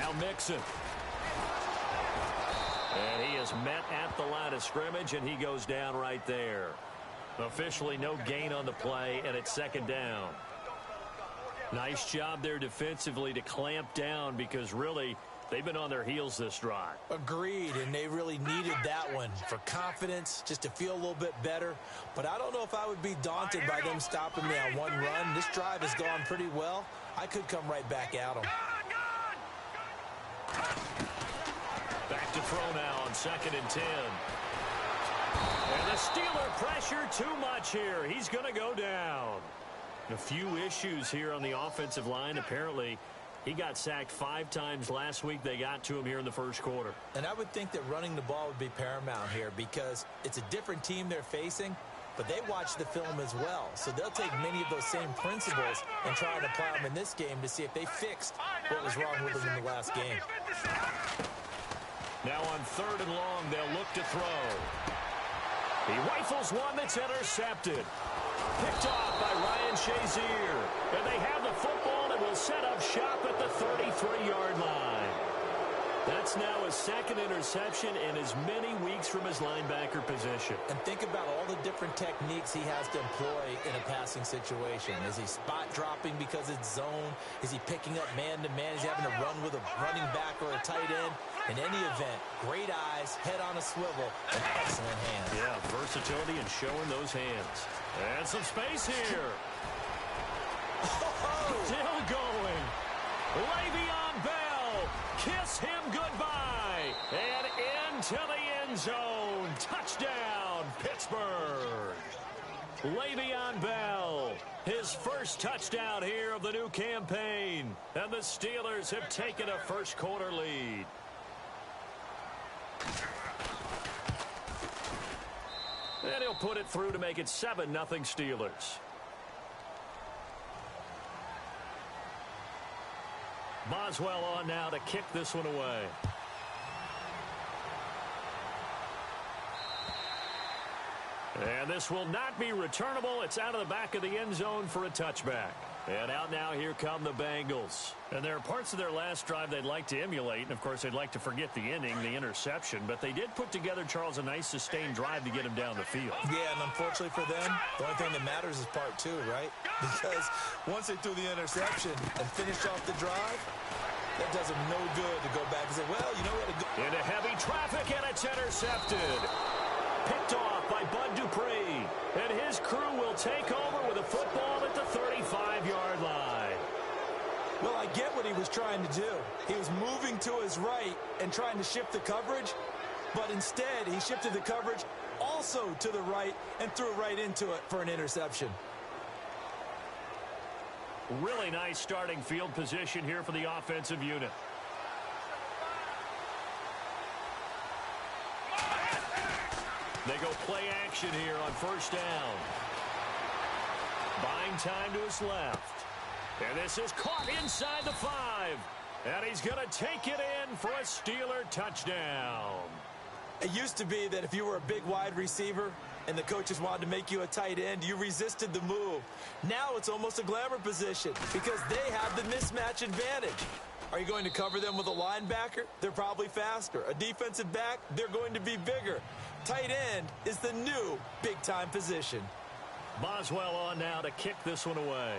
Now Mixon. And he is met at the line of scrimmage, and he goes down right there. Officially no gain on the play, and it's second down. Nice job there defensively to clamp down because really they've been on their heels this drive. Agreed, and they really needed that one for confidence, just to feel a little bit better. But I don't know if I would be daunted by them stopping me on one run. This drive has gone pretty well. I could come right back at them. Back to throw now on 2nd and 10. And the Steeler pressure too much here. He's going to go down. A few issues here on the offensive line. Apparently, he got sacked 5 times last week. They got to him here in the first quarter. And I would think that running the ball would be paramount here because it's a different team they're facing, but they watch the film as well. So they'll take many of those same principles and try and apply them in this game to see if they fixed what was wrong with them in the last game. Now on 3rd and long, they'll look to throw. He rifles one that's intercepted. Picked off by Ryan Shazier. And they have the football and will set up shop at the 33-yard line. That's now his 2nd interception in as many weeks from his linebacker position. And think about all the different techniques he has to employ in a passing situation. Is he spot dropping because it's zone? Is he picking up man-to-man? Is he having to run with a running back or a tight end? In any event, great eyes, head on a swivel, and excellent hands. Yeah, versatility and showing those hands. And some space here. Oh! Still going. Le'Veon Bell. Kiss him goodbye. And into the end zone. Touchdown, Pittsburgh. Le'Veon Bell. His first touchdown here of the new campaign. And the Steelers have taken a first quarter lead. And he'll put it through to make it 7-0 Steelers. Boswell on now to kick this one away. And this will not be returnable. It's out of the back of the end zone for a touchback. And out now, here come the Bengals. And there are parts of their last drive they'd like to emulate. And, of course, they'd like to forget the inning, the interception. But they did put together, Charles, a nice sustained drive to get him down the field. Yeah, and unfortunately for them, the only thing that matters is part 2, right? Because once they threw the interception and finished off the drive, that does them no good to go back and say, well, you know, we had a good... Into heavy traffic, and it's intercepted. Picked off by Bud Dupree. And his crew will take over with a football at the 35-yard line. Well, I get what he was trying to do. He was moving to his right and trying to shift the coverage, but instead he shifted the coverage also to the right and threw right into it for an interception. Really nice starting field position here for the offensive unit. They go play action here on first down. Buying time to his left. And this is caught inside the 5. And he's going to take it in for a Steeler touchdown. It used to be that if you were a big wide receiver and the coaches wanted to make you a tight end, you resisted the move. Now it's almost a glamour position because they have the mismatch advantage. Are you going to cover them with a linebacker? They're probably faster. A defensive back? They're going to be bigger. Tight end is the new big-time position. Boswell on now to kick this one away.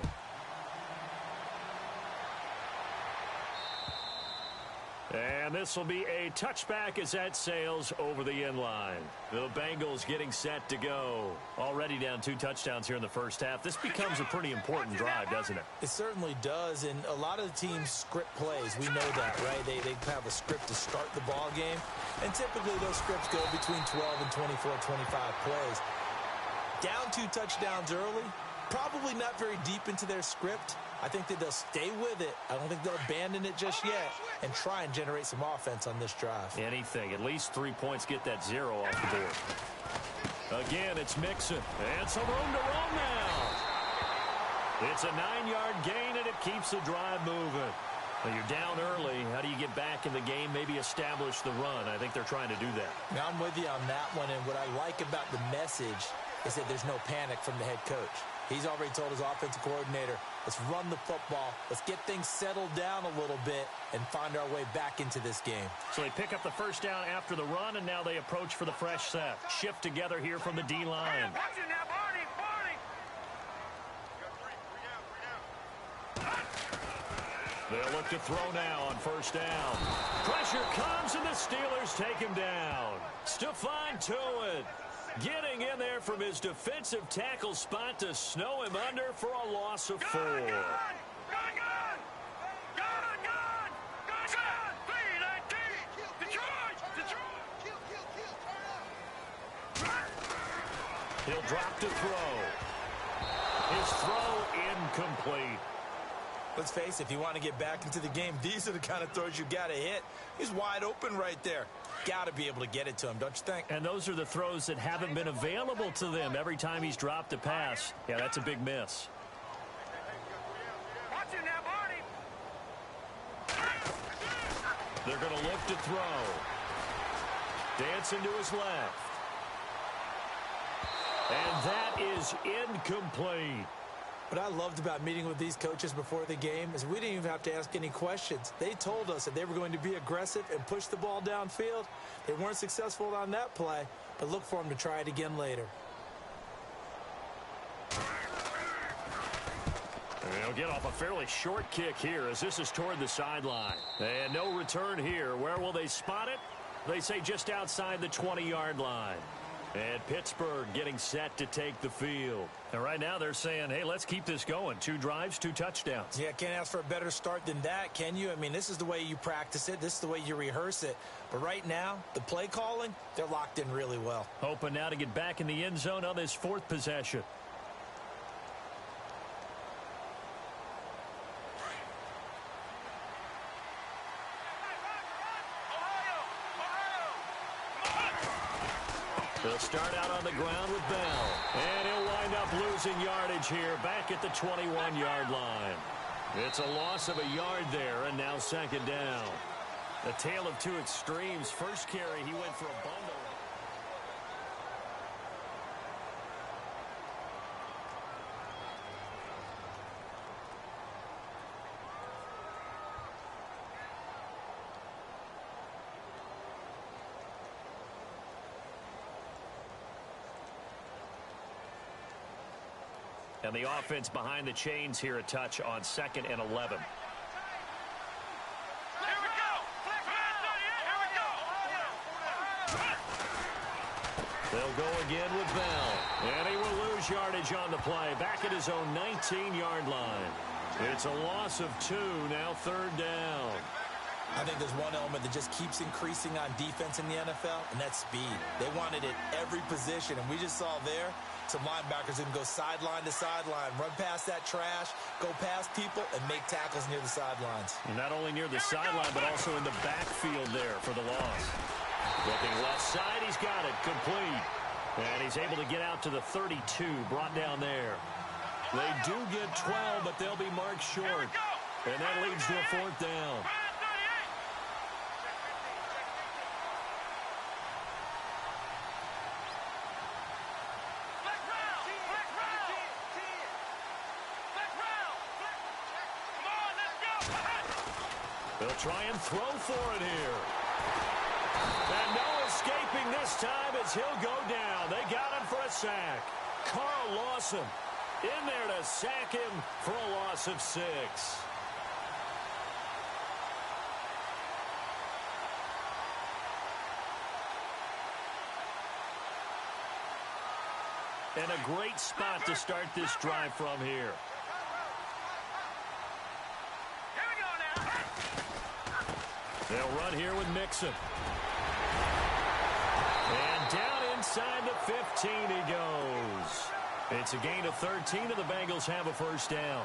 And this will be a touchback as that sails over the end line. The Bengals getting set to go. Already down 2 touchdowns here in the first half. This becomes a pretty important drive, doesn't it? It certainly does, and a lot of the teams script plays. We know that, right? They have a script to start the ball game, and typically those scripts go between 12 and 24, 25 plays. Down 2 touchdowns early, probably not very deep into their script. I think that they'll stay with it. I don't think they'll abandon it just yet and try and generate some offense on this drive. Anything. At least 3 points, get that 0 off the board. Again, it's Mixon. And some room to roam now. It's a 9-yard gain, and it keeps the drive moving. Well, you're down early. How do you get back in the game, maybe establish the run? I think they're trying to do that. Now, I'm with you on that one, and what I like about the message is that there's no panic from the head coach. He's already told his offensive coordinator, Let's run the football. Let's get things settled down a little bit and find our way back into this game. So they pick up the first down after the run, and now they approach for the fresh set. Shift together here from the D-line. They'll look to throw now on first down. Pressure comes, and the Steelers take him down. Stephon Tuitt getting in there from his defensive tackle spot to snow him under for a loss of 4. He'll drop to throw. His throw incomplete. Let's face it, if you want to get back into the game, these are the kind of throws you got to hit. He's wide open right there. Got to be able to get it to him, don't you think? And those are the throws that haven't been available to them every time he's dropped a pass. Yeah, that's a big miss. They're going to look to throw. Dancing to his left. And that is incomplete. What I loved about meeting with these coaches before the game is we didn't even have to ask any questions. They told us that they were going to be aggressive and push the ball downfield. They weren't successful on that play, but look for them to try it again later. They'll get off a fairly short kick here as this is toward the sideline. And no return here. Where will they spot it? They say just outside the 20-yard line. And Pittsburgh getting set to take the field. And right now they're saying, hey, let's keep this going. 2 drives, 2 touchdowns. Yeah, can't ask for a better start than that, can you? I mean, this is the way you practice it. This is the way you rehearse it. But right now, the play calling, they're locked in really well. Hoping now to get back in the end zone on this 4th possession. They'll start out on the ground with Bell. And he'll wind up losing yardage here back at the 21-yard line. It's a loss of a yard there, and now 2nd down. A tale of 2 extremes. First carry, he went for a bundle. And the offense behind the chains here a touch on 2nd and 11. They'll go again with Bell. And he will lose yardage on the play. Back at his own 19-yard line. It's a loss of 2, now 3rd down. I think there's one element that just keeps increasing on defense in the NFL, and that's speed. They want it at every position, and we just saw there some linebackers that can go sideline to sideline, run past that trash, go past people, and make tackles near the sidelines. Not only near the sideline, but also in the backfield there for the loss. Looking left side, he's got it, complete. And he's able to get out to the 32, brought down there. They do get 12, but they'll be marked short. And that leads to a 4th down. They'll try and throw for it here. And no escaping this time as he'll go down. They got him for a sack. Carl Lawson in there to sack him for a loss of 6. And a great spot to start this drive from here. They'll run here with Mixon. And down inside the 15 he goes. It's a gain of 13, and the Bengals have a 1st down.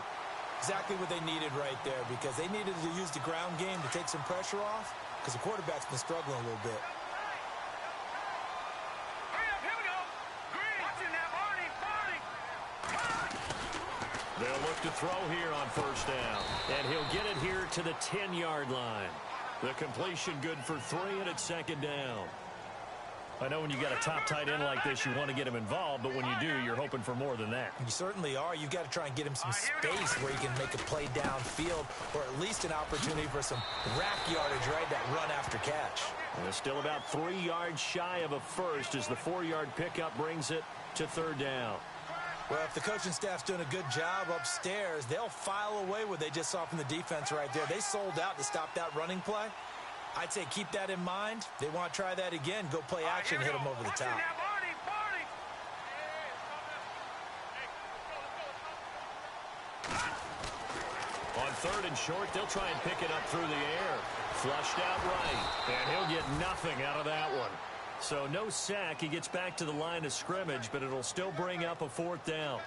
Exactly what they needed right there, because they needed to use the ground game to take some pressure off, because the quarterback's been struggling a little bit. They'll look to throw here on 1st down. And he'll get it here to the 10-yard line. The completion good for 3, and it's 2nd down. I know when you got a top tight end like this, you want to get him involved, but when you do, you're hoping for more than that. You certainly are. You've got to try and get him some space where he can make a play downfield, or at least an opportunity for some rack yardage, right? That run after catch. And it's still about 3 yards shy of a first as the 4-yard pickup brings it to third down. Well, if the coaching staff's doing a good job upstairs, they'll file away what they just saw from the defense right there. They sold out to stop that running play. I'd say keep that in mind. They want to try that again. Go play action, hit them over the top. On third and short, they'll try and pick it up through the air. Flushed out right, and he'll get nothing out of that one. So no sack. He gets back to the line of scrimmage, but it'll still bring up a 4th down.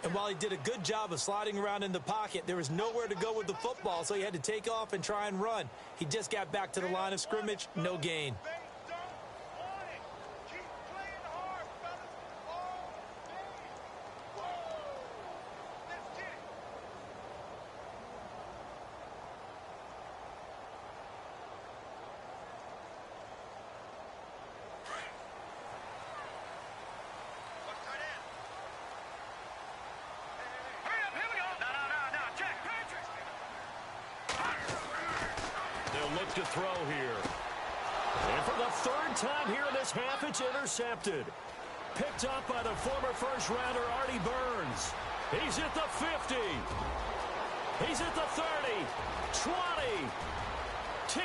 And while he did a good job of sliding around in the pocket, there was nowhere to go with the football, so he had to take off and try and run. He just got back to the line of scrimmage, no gain. Look to throw here. And for the 3rd time here in this half, it's intercepted. Picked up by the former first-rounder Artie Burns. He's at the 50. He's at the 30, 20, 10,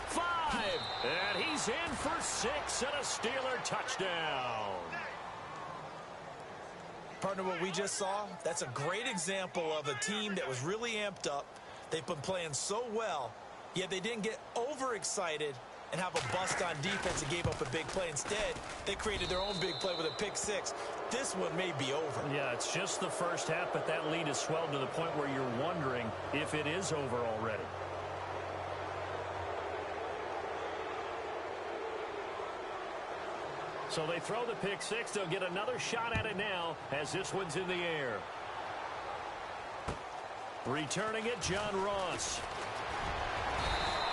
5. And he's in for 6 and a Steeler touchdown. Partner, what we just saw, that's a great example of a team that was really amped up. They've been playing so well. Yet they didn't get overexcited and have a bust on defense and gave up a big play. Instead, they created their own big play with a pick 6. This one may be over. Yeah, it's just the first half, but that lead has swelled to the point where you're wondering if it is over already. So they throw the pick 6. They'll get another shot at it now as this one's in the air. Returning it, John Ross.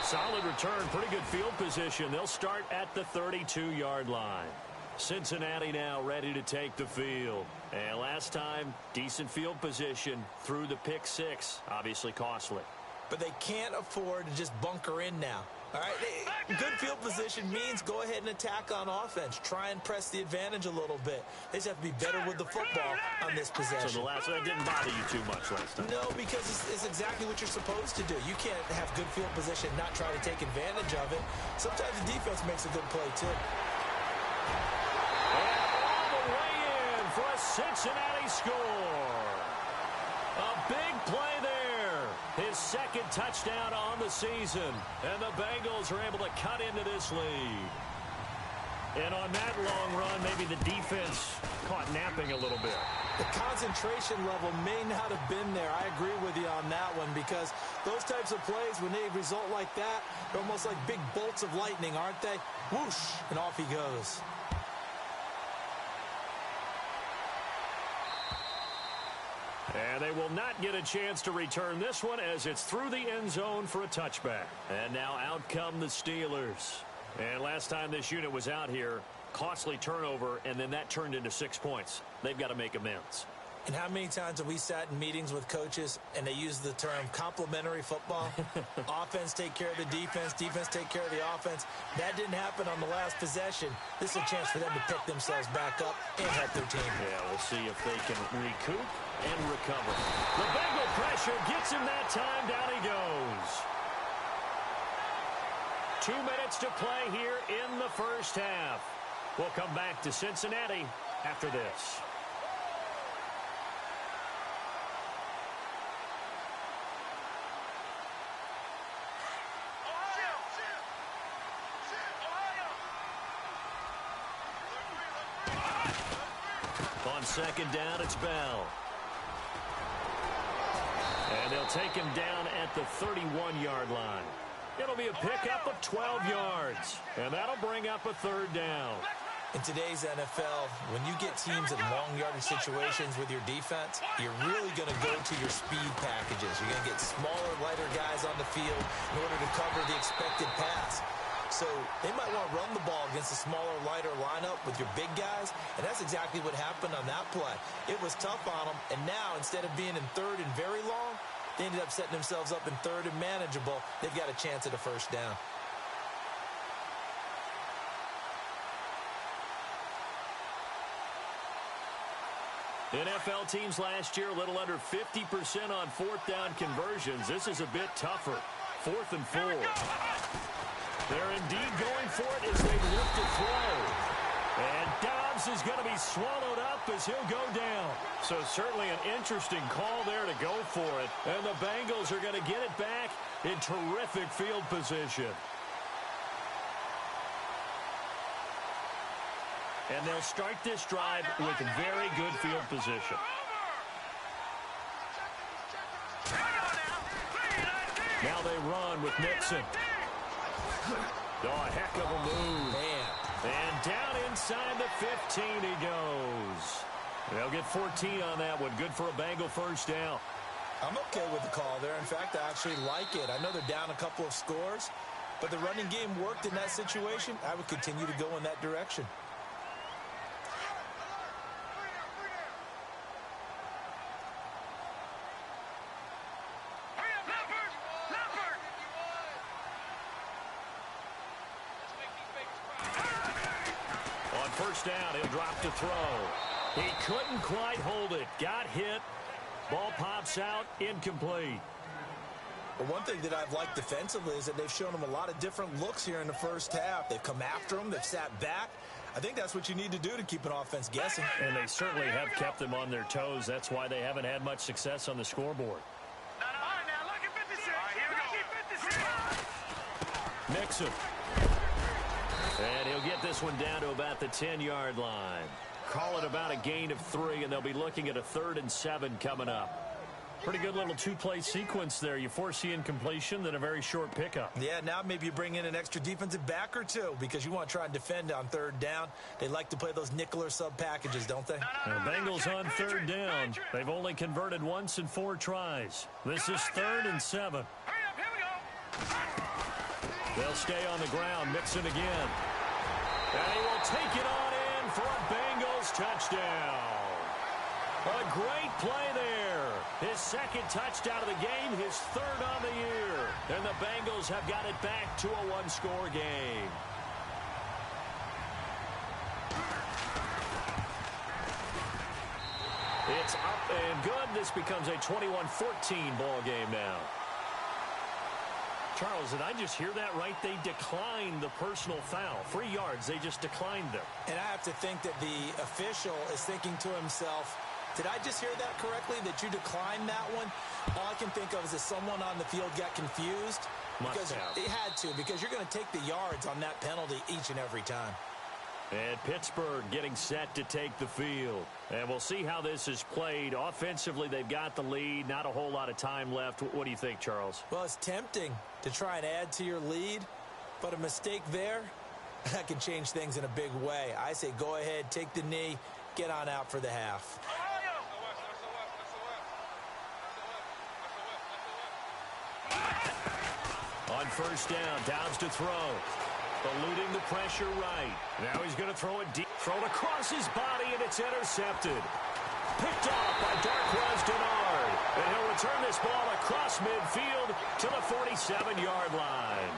Solid return, pretty good field position. They'll start at the 32-yard line. Cincinnati now ready to take the field. And last time, decent field position through the pick 6. Obviously costly. But they can't afford to just bunker in now. All right, good field position means go ahead and attack on offense. Try and press the advantage a little bit. They just have to be better with the football on this possession. So the last one didn't bother you too much last time. No, because it's exactly what you're supposed to do. You can't have good field position and not try to take advantage of it. Sometimes the defense makes a good play, too. And all the way in for a Cincinnati score. A big play there. His 2nd touchdown on the season. And the Bengals are able to cut into this lead. And on that long run, maybe the defense caught napping a little bit. The concentration level may not have been there. I agree with you on that one because those types of plays, when they result like that, they're almost like big bolts of lightning, aren't they? Whoosh, and off he goes. And they will not get a chance to return this one as it's through the end zone for a touchback. And now out come the Steelers. And last time this unit was out here, costly turnover, and then that turned into 6 points. They've got to make amends. And how many times have we sat in meetings with coaches and they use the term complementary football? Offense take care of the defense, defense take care of the offense. That didn't happen on the last possession. This is a chance for them to pick themselves back up and help their team. Yeah, we'll see if they can recoup and recover. The Bengal pressure gets him that time. Down he goes. 2 minutes to play here in the first half. We'll come back to Cincinnati after this. On 2nd down, it's Bell. And they'll take him down at the 31-yard line. It'll be a pickup of 12 yards. And that'll bring up a 3rd down. In today's NFL, when you get teams in long yardage situations with your defense, you're really going to go to your speed packages. You're going to get smaller, lighter guys on the field in order to cover the expected pass. So they might want to run the ball against a smaller, lighter lineup with your big guys, and that's exactly what happened on that play. It was tough on them, and now instead of being in third and very long, they ended up setting themselves up in third and manageable. They've got a chance at a first down. NFL teams last year a little under 50% on fourth down conversions. This is a bit tougher. 4th and 4. They're indeed going for it as they look to throw. And Dobbs is going to be swallowed up as he'll go down. So certainly an interesting call there to go for it. And the Bengals are going to get it back in terrific field position. And they'll start this drive with very good field position. Now they run with Nixon. Oh, a heck of a move. Man. And down inside the 15 he goes. They'll get 14 on that one. Good for a Bengal first down. I'm okay with the call there. In fact, I actually like it. I know they're down a couple of scores, but the running game worked in that situation. I would continue to go in that direction. First down, he'll drop to throw. He couldn't quite hold it. Got hit. Ball pops out, incomplete. Well, one thing that I've liked defensively is that they've shown him a lot of different looks here in the first half. They've come after him. They've sat back. I think that's what you need to do to keep an offense guessing. And they certainly have kept them on their toes. That's why they haven't had much success on the scoreboard. Nixon. And he'll get this one down to about the 10-yard line. Call it about a gain of 3, and they'll be looking at a 3rd and 7 coming up. Pretty good little two-play sequence there. You foresee incompletion, then a very short pickup. Yeah, now maybe you bring in an extra defensive back or two because you want to try and defend on 3rd down. They like to play those nickel or sub packages, don't they? The Bengals on 3rd down. They've only converted once in 4 tries. This is 3rd and 7. They'll stay on the ground. Nixon again. And he will take it on in for a Bengals touchdown. A great play there. His 2nd touchdown of the game, his 3rd on the year. And the Bengals have got it back to a 1-score game. It's up and good. This becomes a 21-14 ball game now. Charles, did I just hear that right? They declined the personal foul. 3 yards, they just declined them. And I have to think that the official is thinking to himself, did I just hear that correctly, that you declined that one? All I can think of is that someone on the field got confused. Must have. It had to, because you're going to take the yards on that penalty each and every time. And Pittsburgh getting set to take the field. And we'll see how this is played. Offensively, they've got the lead. Not a whole lot of time left. What do you think, Charles? Well, it's tempting to try and add to your lead, but a mistake there, that can change things in a big way. I say go ahead, take the knee, get on out for the half. On first down, Dobbs to throw. Eluding the pressure right. Now he's going to throw it deep. Thrown across his body, and it's intercepted. Picked off by Darquez Denard. And he'll return this ball across midfield to the 47-yard line.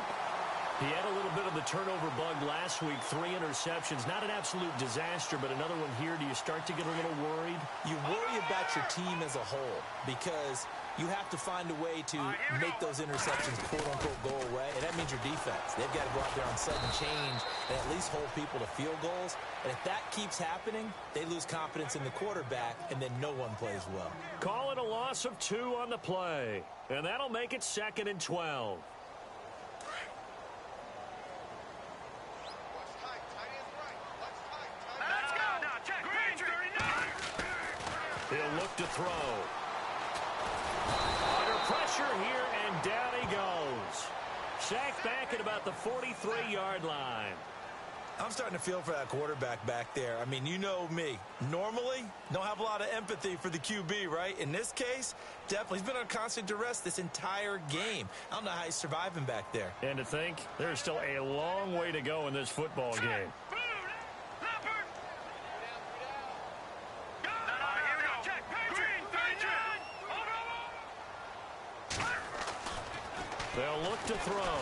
He had a little bit of the turnover bug last week. 3 interceptions. Not an absolute disaster, but another one here. Do you start to get a little worried? You worry about your team as a whole because you have to find a way to make those interceptions, quote-unquote, go away, and that means your defense. They've got to go out there on sudden change and at least hold people to field goals. And if that keeps happening, they lose confidence in the quarterback, and then no one plays well. Call it a loss of 2 on the play, and that'll make it 2nd and 12. He'll look to throw. Under pressure here, and down he goes. Sacked back at about the 43-yard line. I'm starting to feel for that quarterback back there. I mean, you know me. Normally, don't have a lot of empathy for the QB, right? In this case, definitely. He's been on constant duress this entire game. I don't know how he's surviving back there. And to think, there's still a long way to go in this football game. They'll look to throw.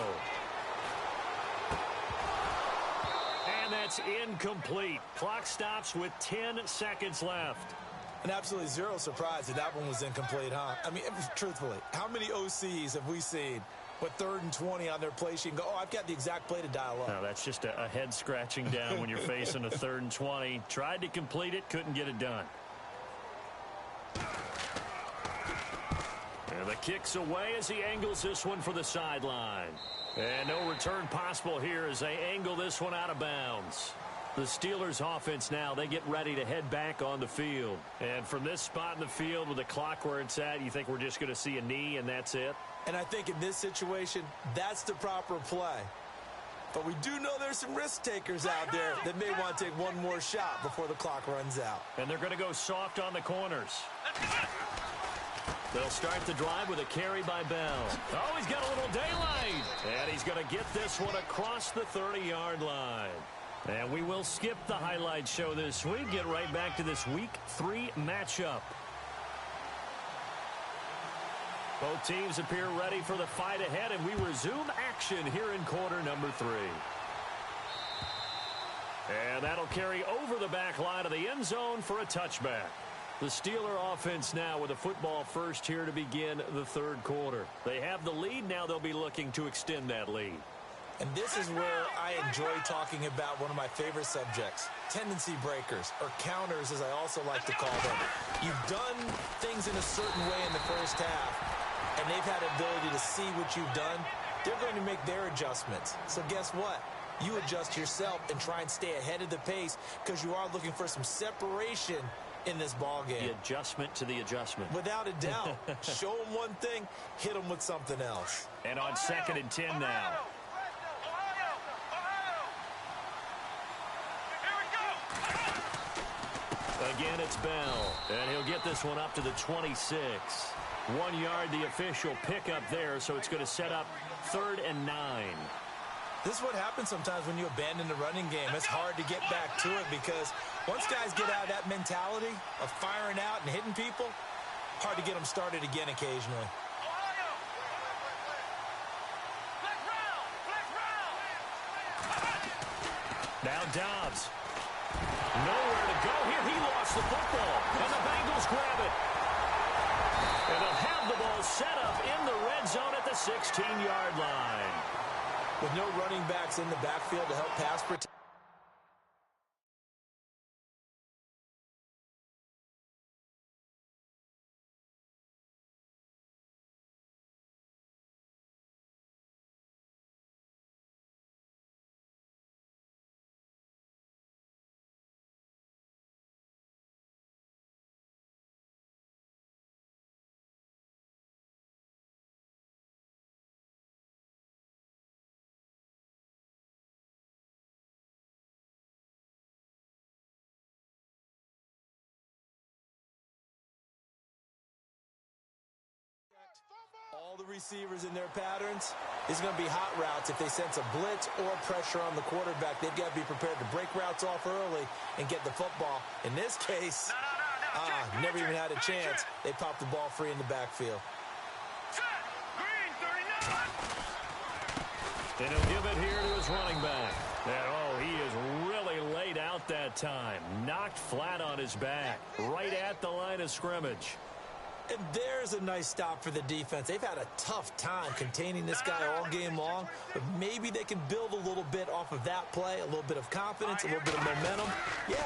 And that's incomplete. Clock stops with 10 seconds left. And absolutely zero surprise that one was incomplete, huh? I mean, truthfully, how many OCs have we seen with 3rd and 20 on their play sheet and go, oh, I've got the exact play to dial up? No, that's just a head scratching down when you're facing a 3rd and 20. Tried to complete it, couldn't get it done. And the kick's away as he angles this one for the sideline. And no return possible here as they angle this one out of bounds. The Steelers offense now, they get ready to head back on the field. And from this spot in the field with the clock where it's at, you think we're just going to see a knee and that's it? And I think in this situation, that's the proper play. But we do know there's some risk takers out there that may want to take one more shot before the clock runs out. And they're going to go soft on the corners. They'll start the drive with a carry by Bell. Oh, he's got a little daylight. And he's going to get this one across the 30-yard line. And we will skip the highlight show this week. Get right back to this Week 3 matchup. Both teams appear ready for the fight ahead, and we resume action here in quarter number 3. And that'll carry over the back line of the end zone for a touchback. The Steeler offense now with a football first here to begin the 3rd quarter. They have the lead. Now they'll be looking to extend that lead. And this is where I enjoy talking about one of my favorite subjects, tendency breakers, or counters as I also like to call them. You've done things in a certain way in the first half, and they've had the ability to see what you've done. They're going to make their adjustments. So guess what? You adjust yourself and try and stay ahead of the pace because you are looking for some separation in this ball game. The adjustment to the adjustment. Without a doubt. Show them one thing, hit them with something else. And on 2nd and 10 now. Again, it's Bell. And he'll get this one up to the 26. 1 yard, the official pickup there, so it's going to set up 3rd and 9. This is what happens sometimes when you abandon the running game. It's hard to get back to it because once guys get out of that mentality of firing out and hitting people, hard to get them started again occasionally. Now Dobbs. Nowhere to go here. He lost the football. And the Bengals grab it. And they'll have the ball set up in the red zone at the 16-yard line. With no running backs in the backfield to help pass protect. All the receivers in their patterns is going to be hot routes. If they sense a blitz or pressure on the quarterback, they've got to be prepared to break routes off early and get the football. In this case, never even had a chance. They popped the ball free in the backfield. And he'll give it here to his running back. And, he is really laid out that time. Knocked flat on his back, right at the line of scrimmage. And there's a nice stop for the defense. They've had a tough time containing this guy all game long, but maybe they can build a little bit off of that play, a little bit of confidence, a little bit of momentum. Yeah,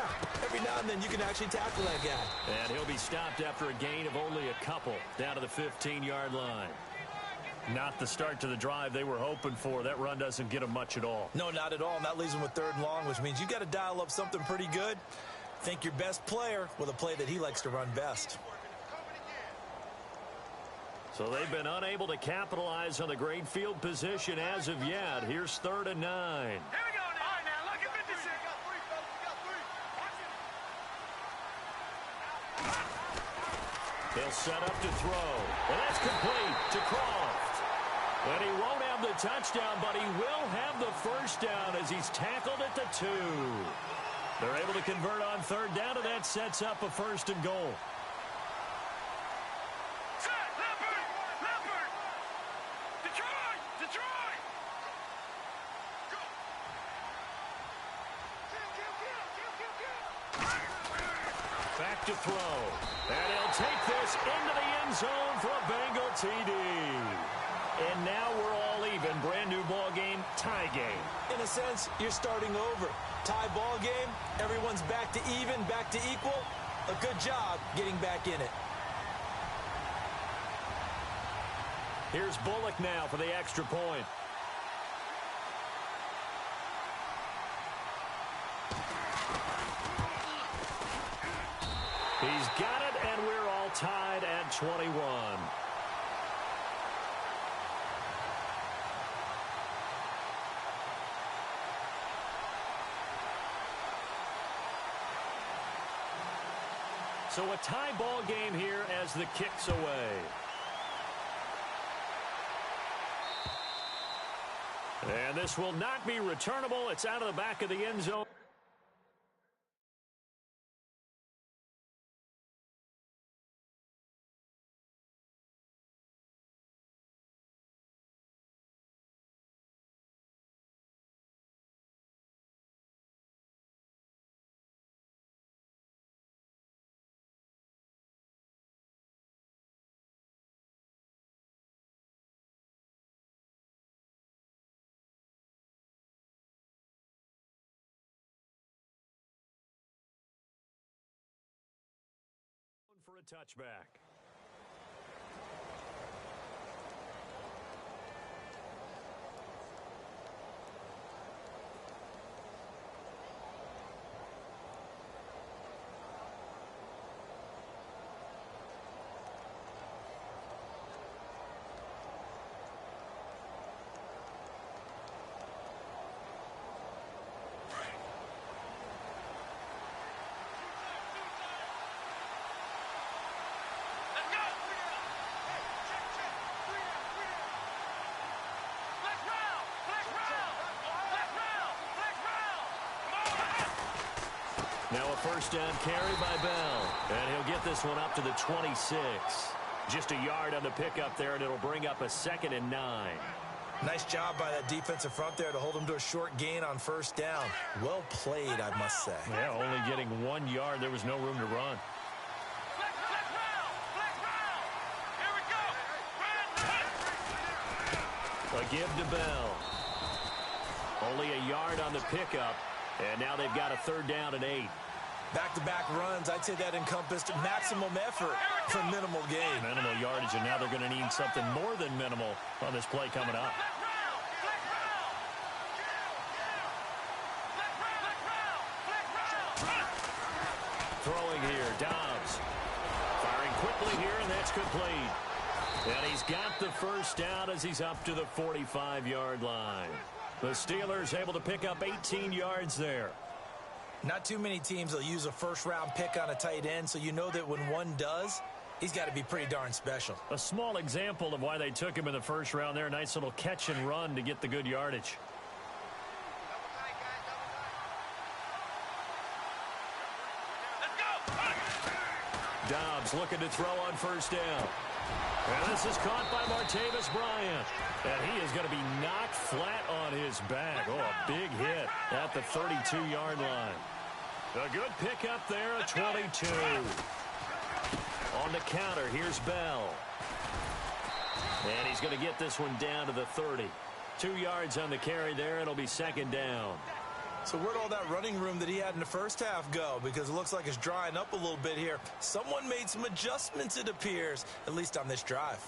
every now and then you can actually tackle that guy. And he'll be stopped after a gain of only a couple down to the 15-yard line. Not the start to the drive they were hoping for. That run doesn't get them much at all. No, not at all. And that leaves them with 3rd and long, which means you got to dial up something pretty good. Think your best player with a play that he likes to run best. So they've been unable to capitalize on the great field position as of yet. Here's 3rd and 9. Here we go now. All right, now look at 56. He'll set up to throw. And that's complete to Croft. And he won't have the touchdown, but he will have the first down as he's tackled at the 2. They're able to convert on third down, and that sets up a 1st and goal. Back to throw. And he'll take this into the end zone for a Bengal TD. And now we're all even. Brand new ball game, tie game. In a sense, you're starting over. Tie ball game, everyone's back to even, back to equal. A good job getting back in it. Here's Bullock now for the extra point. He's got it, and we're all tied at 21. So a tie ball game here as the kick's away. And this will not be returnable. It's out of the back of the end zone. For a touchback. Now a first down carry by Bell. And he'll get this one up to the 26. Just a yard on the pickup there, and it'll bring up a 2nd and 9. Nice job by that defensive front there to hold him to a short gain on first down. Well played, I must say. Yeah, only getting 1 yard. There was no room to run. A give to Bell. Only a yard on the pickup. And now they've got a 3rd down and 8. Back-to-back runs, I'd say that encompassed maximum effort for minimal gain. Minimal yardage, and now they're going to need something more than minimal on this play coming up. Throwing here, Dobbs. Firing quickly here, and that's complete. And he's got the first down as he's up to the 45-yard line. The Steelers able to pick up 18 yards there. Not too many teams will use a first-round pick on a tight end, so you know that when one does, he's got to be pretty darn special. A small example of why they took him in the first round there. Nice little catch and run to get the good yardage. Dobbs looking to throw on first down. And this is caught by Martavis Bryant. And he is going to be knocked flat on his back. Oh, a big hit at the 32-yard line. A good pickup there at 22. On the counter, here's Bell. And he's going to get this one down to the 30. 2 yards on the carry there. It'll be 2nd down. So where'd all that running room that he had in the first half go? Because it looks like it's drying up a little bit here. Someone made some adjustments, it appears, at least on this drive.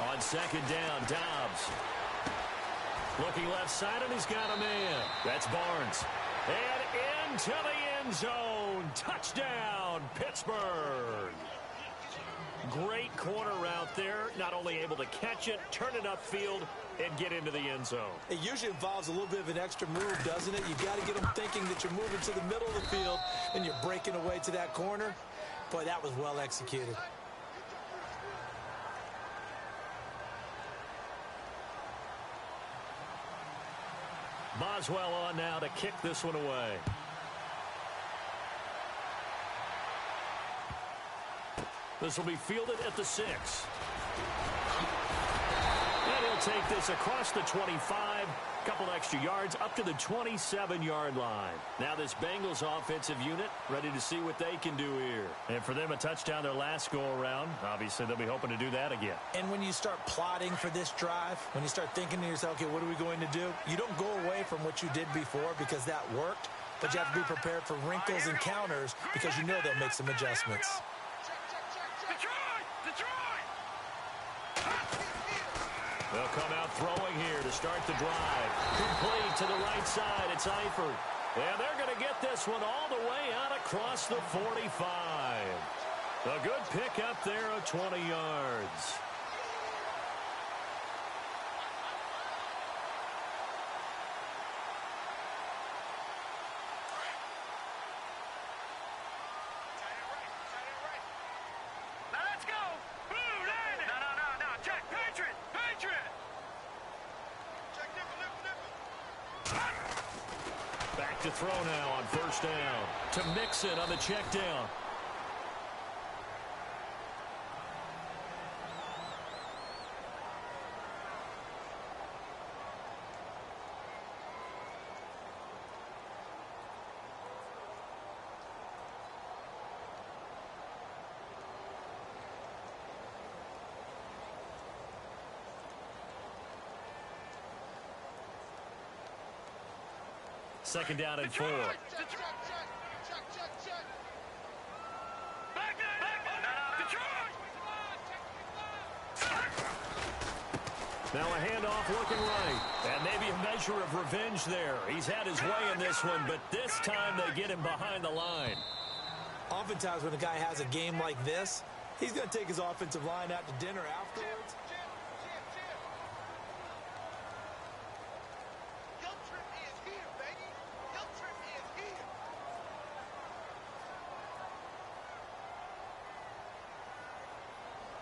On 2nd down, Dobbs. Looking left side, and he's got a man. That's Barnes. And into the end zone. Touchdown, Pittsburgh. Great corner route there. Not only able to catch it, turn it upfield, and get into the end zone. It usually involves a little bit of an extra move, doesn't it? You got to get them thinking that you're moving to the middle of the field and you're breaking away to that corner. Boy, that was well executed. Boswell on now to kick this one away. This will be fielded at the 6. And he'll take this across the 25. Couple extra yards up to the 27-yard line. Now this Bengals offensive unit ready to see what they can do here. And for them, a touchdown their last go-around. Obviously, they'll be hoping to do that again. And when you start plotting for this drive, when you start thinking to yourself, okay, what are we going to do? You don't go away from what you did before because that worked, but you have to be prepared for wrinkles and counters because you know they'll make some adjustments. They'll come out throwing here to start the drive. Complete to the right side. It's Eifert. And they're going to get this one all the way out across the 45. A good pickup there of 20 yards. To throw now on first down. To Mixon on the check down. Second down and 4. Now a handoff looking right. And maybe a measure of revenge there. He's had his way in this one, but this time they get him behind the line. Oftentimes when a guy has a game like this, he's going to take his offensive line out to dinner afterwards.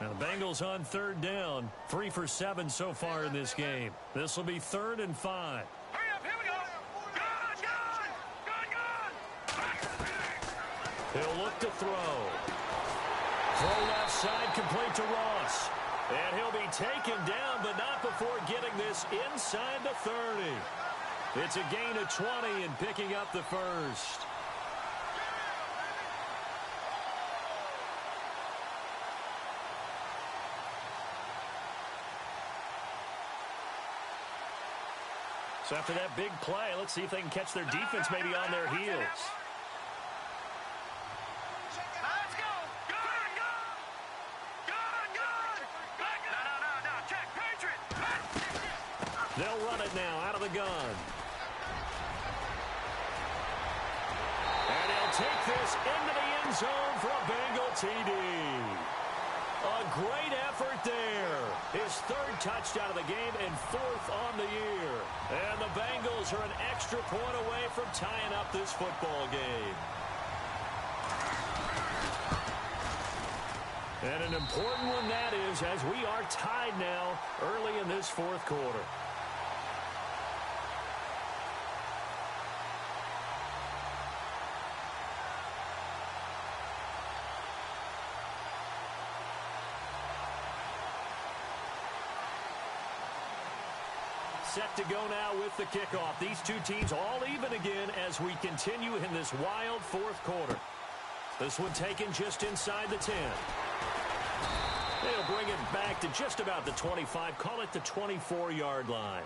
Now the Bengals on third down. 3 for 7 so far in this game. This will be 3rd and 5. Hurry up, here we go. Good. He'll look to throw. Throw left side, complete to Ross. And he'll be taken down, but not before getting this inside the 30. It's a gain of 20 and picking up the first. So after that big play, let's see if they can catch their defense maybe on their heels. Let's go. Good. No. Check, Patriot. They'll run it now out of the gun. And he'll take this into the end zone for a Bengal TD. A great effort there. His 3rd touchdown of the game and 4th on the year. And the Bengals are an extra point away from tying up this football game. And an important one that is, as we are tied now early in this 4th quarter. Set to go now with the kickoff. These two teams all even again as we continue in this wild 4th quarter. This one taken just inside the 10. They'll bring it back to just about the 25. Call it the 24-yard line.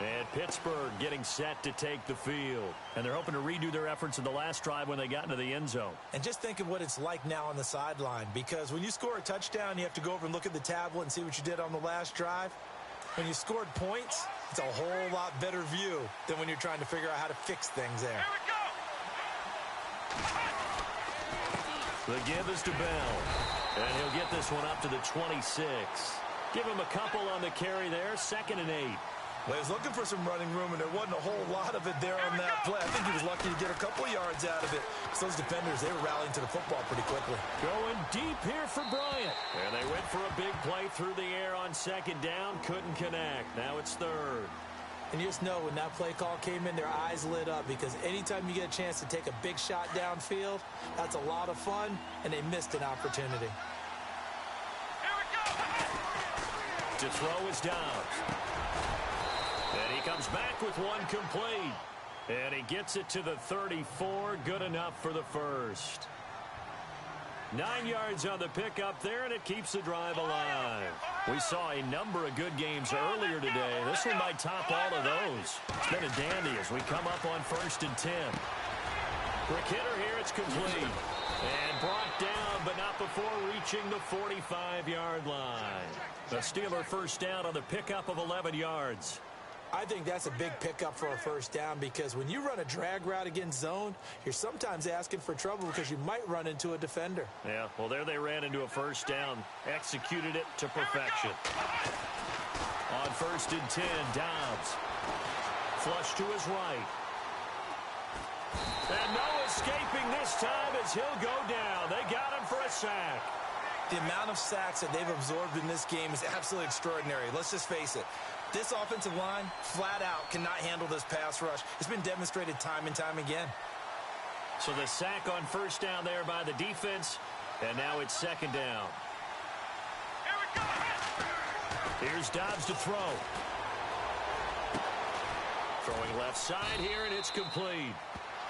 And Pittsburgh getting set to take the field. And they're hoping to redo their efforts in the last drive when they got into the end zone. And just think of what it's like now on the sideline. Because when you score a touchdown, you have to go over and look at the tablet and see what you did on the last drive. When you scored points, it's a whole lot better view than when you're trying to figure out how to fix things there. Here we go. The give is to Bell. And he'll get this one up to the 26. Give him a couple on the carry there, 2nd and 8. Well, he was looking for some running room, and there wasn't a whole lot of it there on that play. I think he was lucky to get a couple yards out of it. Because those defenders, they were rallying to the football pretty quickly. Going deep here for Bryant. And they went for a big play through the air on 2nd down. Couldn't connect. Now it's 3rd. And you just know when that play call came in, their eyes lit up. Because anytime you get a chance to take a big shot downfield, that's a lot of fun, and they missed an opportunity. Here we go. To throw is Dobbs. And he comes back with one complete. And he gets it to the 34. Good enough for the first. 9 yards on the pickup there, and it keeps the drive alive. We saw a number of good games earlier today. This one might top all of those. It's been a dandy as we come up on 1st and 10. Quick hitter here, it's complete. And brought down, but not before reaching the 45-yard line. The Steeler first down on the pickup of 11 yards. I think that's a big pickup for a first down because when you run a drag route against zone, you're sometimes asking for trouble because you might run into a defender. Yeah, well, there they ran into a first down. Executed it to perfection. On 1st and 10, Dobbs. Flush to his right. And no escaping this time as he'll go down. They got him for a sack. The amount of sacks that they've absorbed in this game is absolutely extraordinary. Let's just face it. This offensive line, flat out, cannot handle this pass rush. It's been demonstrated time and time again. So the sack on first down there by the defense, and now it's 2nd down. Here we go. Here's Dobbs to throw. Throwing left side here, and it's complete.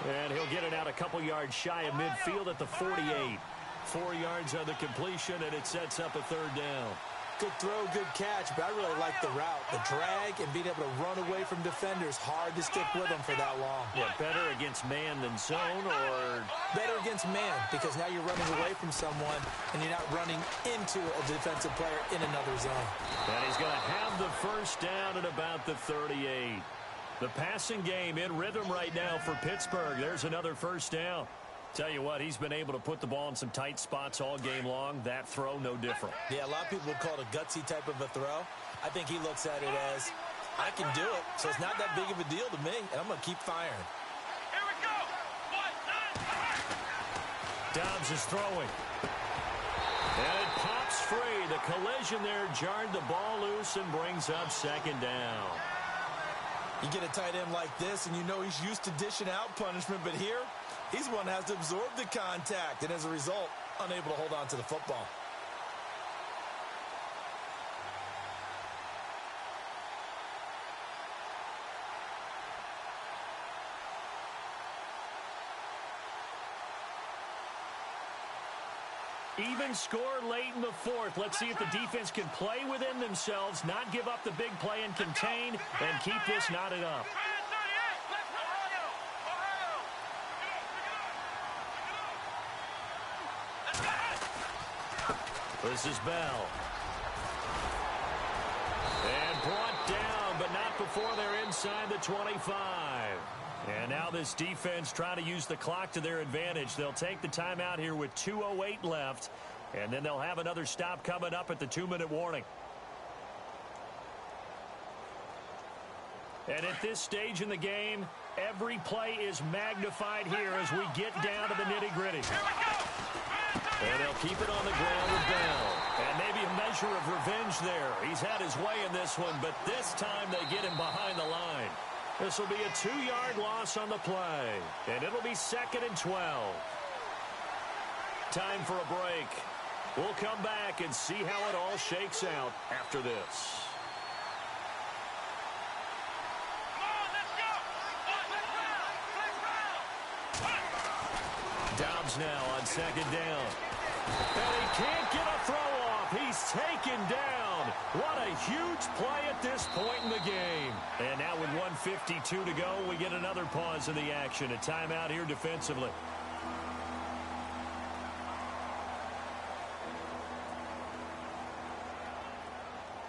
And he'll get it out a couple yards shy of midfield at the 48. 4 yards on the completion, and it sets up a 3rd down. Good throw, good catch, but I really like the route. The drag and being able to run away from defenders, hard to stick with them for that long. Yeah, better against man than zone, or? Better against man, because now you're running away from someone, and you're not running into a defensive player in another zone. And he's going to have the first down at about the 38. The passing game in rhythm right now for Pittsburgh. There's another first down. Tell you what, he's been able to put the ball in some tight spots all game long. That throw, no different. Yeah, a lot of people would call it a gutsy type of a throw. I think he looks at it as, I can do it, so it's not that big of a deal to me, and I'm going to keep firing. Here we go. 1, 9, Dobbs is throwing. And it pops free. The collision there jarred the ball loose and brings up 2nd down. You get a tight end like this, and you know he's used to dishing out punishment, but here, he's the one that has to absorb the contact, and as a result, unable to hold on to the football. Even score late in the 4th. Let's see if the defense can play within themselves, not give up the big play and contain, and keep this knotted up. This is Bell. And brought down, but not before they're inside the 25. And now this defense trying to use the clock to their advantage. They'll take the timeout here with 2:08 left, and then they'll have another stop coming up at the 2-minute warning. And at this stage in the game, every play is magnified here as we get down to the nitty-gritty. And they'll keep it on the ground with Bell. And maybe a measure of revenge there. He's had his way in this one, but this time they get him behind the line. This will be a 2-yard loss on the play. And it'll be 2nd and 12. Time for a break. We'll come back and see how it all shakes out after this. Dobbs now on 2nd down. And he can't get a throw off. He's taken down. What a huge play at this point in the game. And now with 1:52 to go, we get another pause in the action. A timeout here defensively.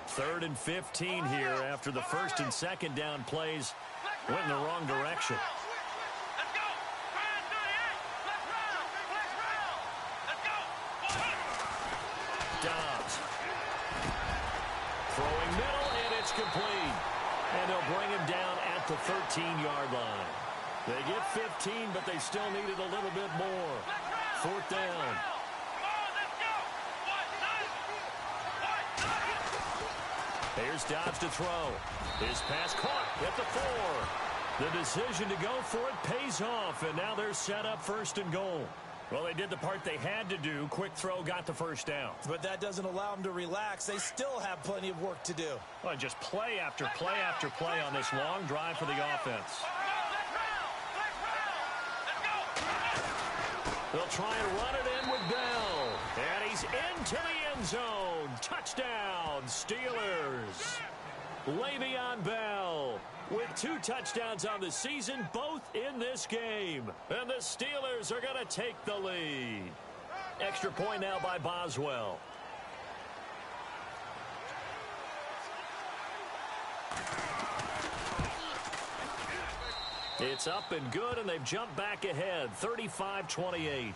Third and 15 here after the 1st and 2nd down plays went in the wrong direction. Throwing middle, and it's complete. And they'll bring him down at the 13-yard line. They get 15, but they still needed a little bit more. Fourth down. Here's Dobbs to throw. His pass caught at the 4. The decision to go for it pays off, and now they're set up first and goal. Well, they did the part they had to do. Quick throw got the first down. But that doesn't allow them to relax. They still have plenty of work to do. Well, just play after play after play on this long drive for the offense. They'll try and run it in with Bell. And he's into the end zone. Touchdown, Steelers. Le'Veon Bell with 2 touchdowns on the season, both in this game. And the Steelers are going to take the lead. Extra point now by Boswell. It's up and good, and they've jumped back ahead, 35-28.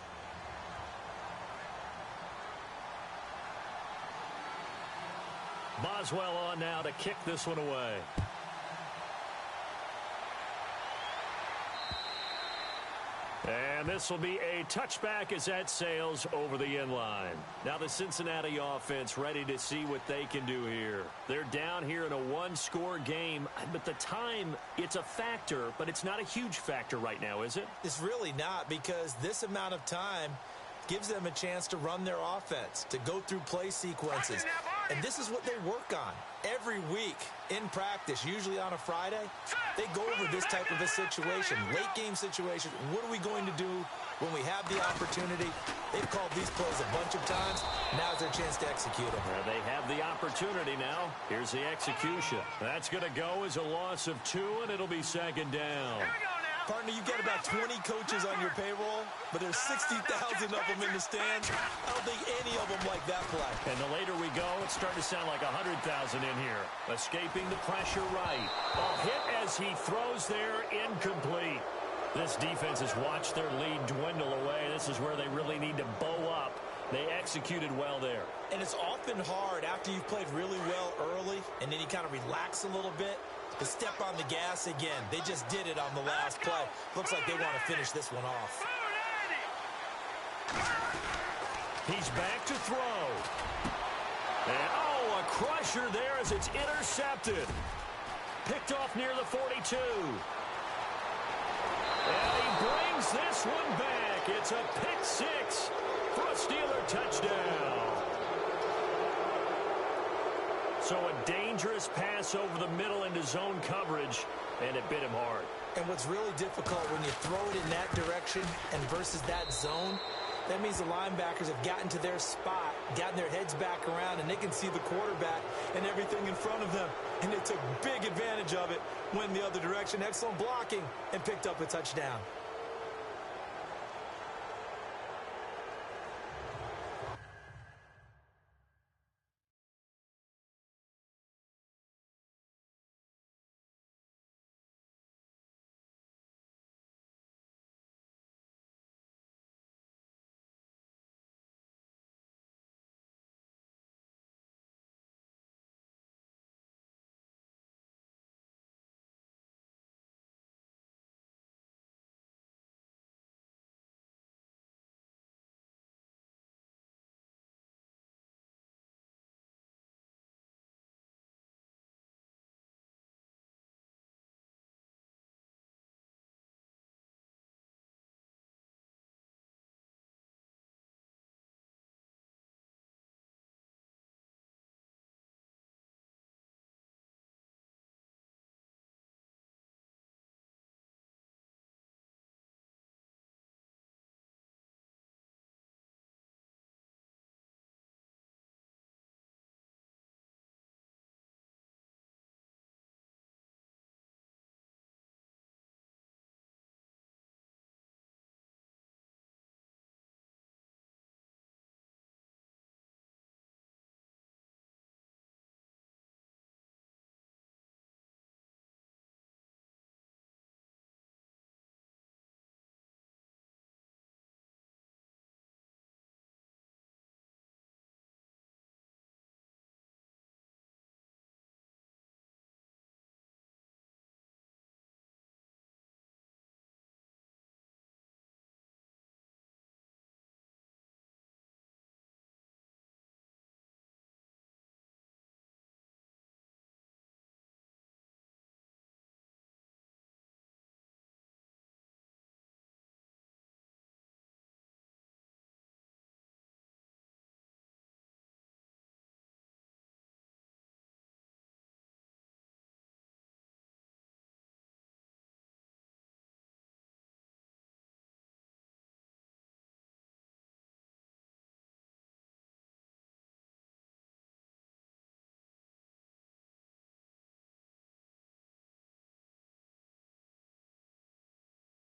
Boswell on now to kick this one away. And this will be a touchback as that sails over the end line. Now the Cincinnati offense ready to see what they can do here. They're down here in a 1-score game, but the time, it's a factor, but it's not a huge factor right now, is it? It's really not, because this amount of time gives them a chance to run their offense, to go through play sequences. And this is what they work on every week in practice, usually on a Friday. They go over this type of a situation, late game situation. What are we going to do when we have the opportunity? They've called these plays a bunch of times. Now's their chance to execute them. They have the opportunity now. Here's the execution. That's going to go as a loss of 2, and it'll be second down. Partner, you've got about 20 coaches on your payroll, but there's 60,000 of them in the stands. I don't think any of them like that play. And the later we go, it's starting to sound like 100,000 in here. Escaping the pressure right. A hit as he throws there, incomplete. This defense has watched their lead dwindle away. This is where they really need to bow up. They executed well there. And it's often hard after you've played really well early, and then you kind of relax a little bit, to step on the gas again. They just did it on the last play. Looks like they want to finish this one off. He's back to throw. And, a crusher there as it's intercepted. Picked off near the 42. And he brings this one back. It's a pick 6 for a Steeler touchdown. So a dangerous pass over the middle into zone coverage, and it bit him hard. And what's really difficult when you throw it in that direction and versus that zone, that means the linebackers have gotten to their spot, gotten their heads back around, and they can see the quarterback and everything in front of them. And they took big advantage of it, went in the other direction. Excellent blocking, and picked up a touchdown.